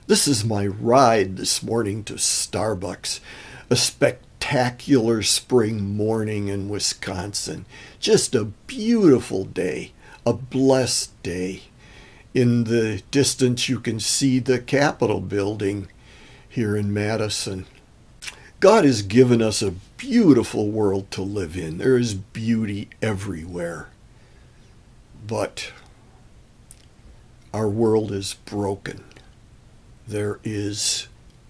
This is my ride this morning to Starbucks. A spectacular spring morning in Wisconsin. Just a beautiful day, a blessed day. In the distance, you can see the Capitol building here in Madison. God has given us a beautiful world to live in. There is beauty everywhere. But our world is broken. There is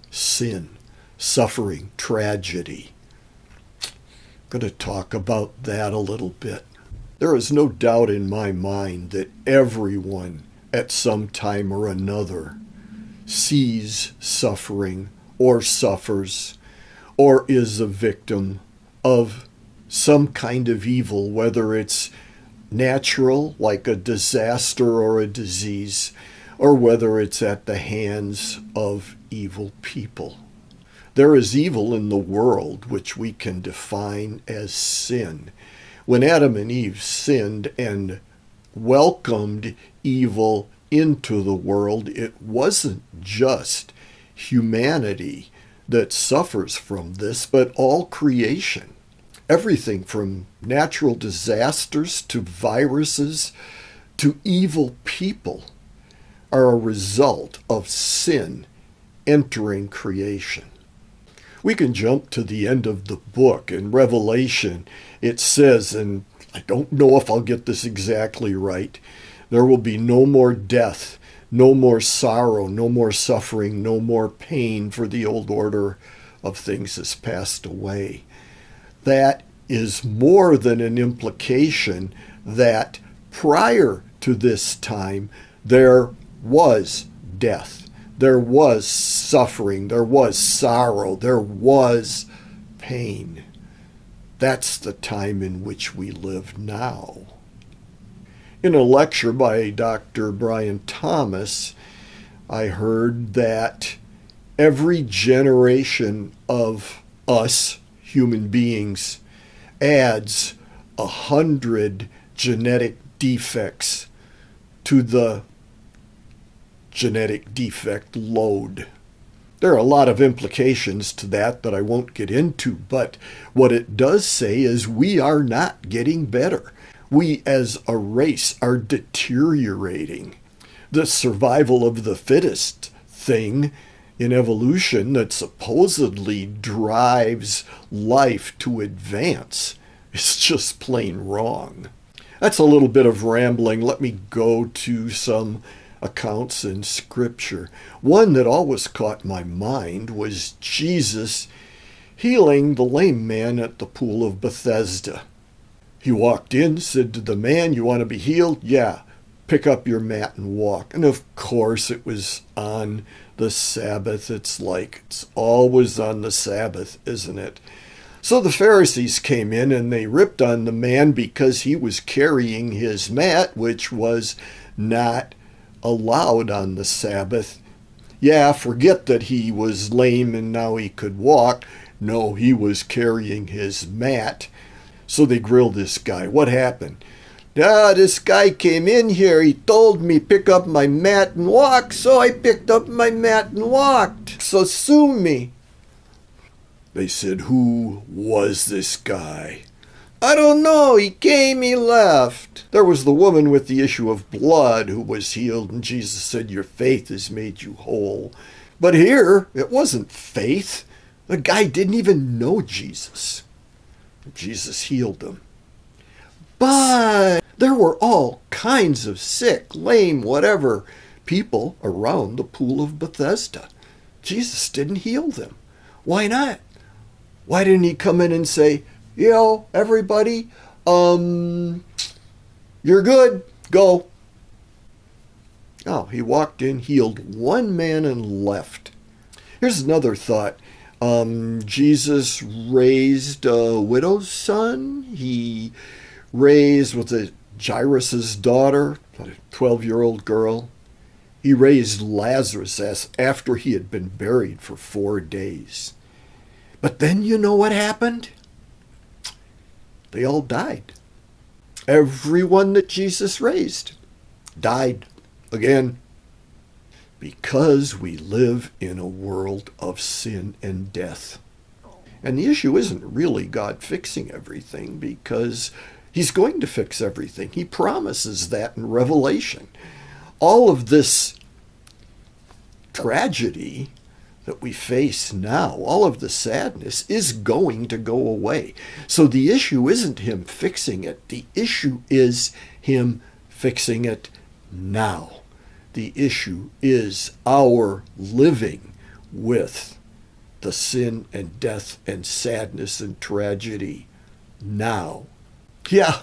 sin, suffering, tragedy. I'm going to talk about that a little bit. There is no doubt in my mind that everyone at some time or another sees suffering or suffers or is a victim of some kind of evil, whether it's natural, like a disaster or a disease, or whether it's at the hands of evil people. There is evil in the world, which we can define as sin. When Adam and Eve sinned and welcomed evil into the world, it wasn't just humanity that suffers from this, but all creation. Everything from natural disasters to viruses to evil people are a result of sin entering creation. We can jump to the end of the book. In Revelation, it says, and I don't know if I'll get this exactly right, there will be no more death, no more sorrow, no more suffering, no more pain, for the old order of things has passed away. That is more than an implication that prior to this time there was death, there was suffering, there was sorrow, there was pain. That's the time in which we live now. In a lecture by Dr. Brian Thomas, I heard that every generation of us human beings adds 100 genetic defects to the genetic defect load. There are a lot of implications to that I won't get into, but what it does say is we are not getting better. We as a race are deteriorating. The survival of the fittest thing in evolution that supposedly drives life to advance is just plain wrong. That's a little bit of rambling. Let me go to some accounts in Scripture. One that always caught my mind was Jesus healing the lame man at the pool of Bethesda. He walked in, said to the man, "You want to be healed? Yeah, pick up your mat and walk." And of course it was on the Sabbath. It's always on the Sabbath, isn't it? So the Pharisees came in and they ripped on the man because he was carrying his mat, which was not allowed on the Sabbath. Yeah, forget that he was lame and now he could walk. No, he was carrying his mat. So they grilled this guy. What happened? This guy came in here. He told me pick up my mat and walk. So I picked up my mat and walked. So sue me. They said, who was this guy? I don't know. He came, he left. There was the woman with the issue of blood who was healed, and Jesus said, your faith has made you whole. But here, it wasn't faith. The guy didn't even know Jesus. Jesus healed him. But there were all kinds of sick, lame, whatever people around the pool of Bethesda. Jesus didn't heal them. Why not? Why didn't he come in and say, everybody, you're good, go. No, he walked in, healed one man, and left. Here's another thought. Jesus raised a widow's son. He raised Jairus' daughter, a 12-year-old girl. He raised Lazarus after he had been buried for 4 days. But then you know what happened? They all died. Everyone that Jesus raised died again. because we live in a world of sin and death. And the issue isn't really God fixing everything, because he's going to fix everything. He promises that in Revelation. All of this tragedy that we face now, all of the sadness, is going to go away. So the issue isn't him fixing it. The issue is him fixing it now. The issue is our living with the sin and death and sadness and tragedy now. Yeah,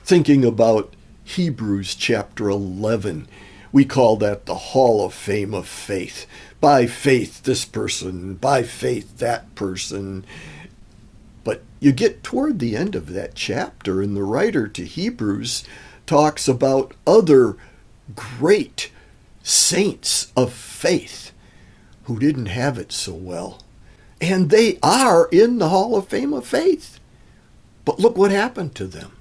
thinking about Hebrews chapter 11, we call that the Hall of Fame of faith. By faith, this person, by faith, that person. But you get toward the end of that chapter, and the writer to Hebrews talks about other great saints of faith who didn't have it so well. And they are in the Hall of Fame of faith. But look what happened to them.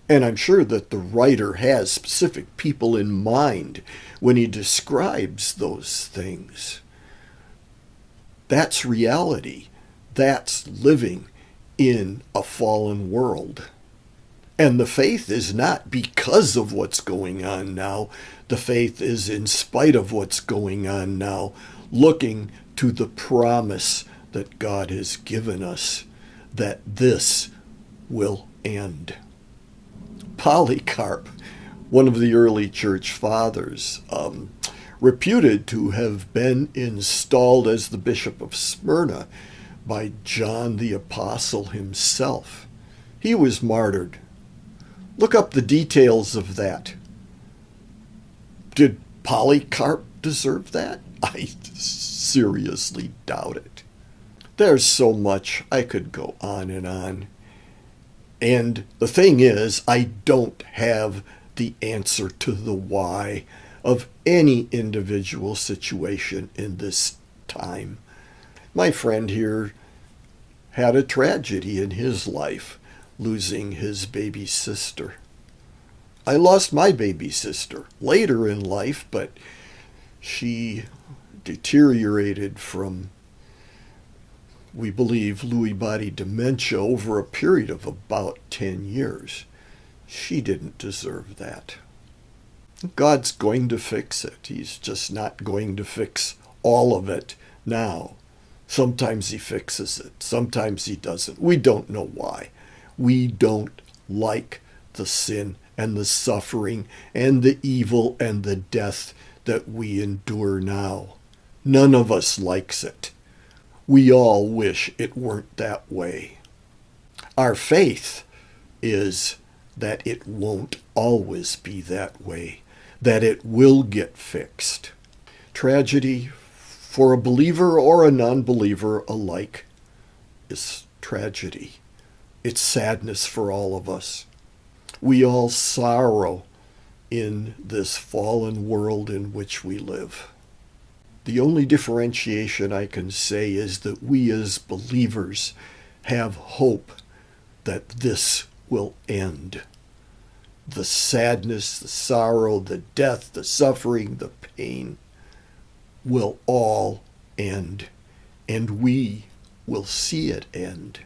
And I'm sure that the writer has specific people in mind when he describes those things. That's reality. That's living in a fallen world. And the faith is not because of what's going on now. The faith is in spite of what's going on now, looking to the promise that God has given us, that this will end. Polycarp, one of the early church fathers, reputed to have been installed as the Bishop of Smyrna by John the Apostle himself. He was martyred. Look up the details of that. Did Polycarp deserve that? I seriously doubt it. There's so much. I could go on and on. And the thing is, I don't have the answer to the why of any individual situation in this time. My friend here had a tragedy in his life, losing his baby sister. I lost my baby sister later in life, but she deteriorated from, we believe, Lewy body dementia over a period of about 10 years. She didn't deserve that. God's going to fix it. He's just not going to fix all of it now. Sometimes he fixes it. Sometimes he doesn't. We don't know why. We don't like the sin and the suffering and the evil and the death that we endure now. None of us likes it. We all wish it weren't that way. Our faith is that it won't always be that way, that it will get fixed. Tragedy, for a believer or a non-believer alike, is tragedy. It's sadness for all of us. We all sorrow in this fallen world in which we live. The only differentiation I can say is that we as believers have hope that this will end. The sadness, the sorrow, the death, the suffering, the pain will all end, and we will see it end.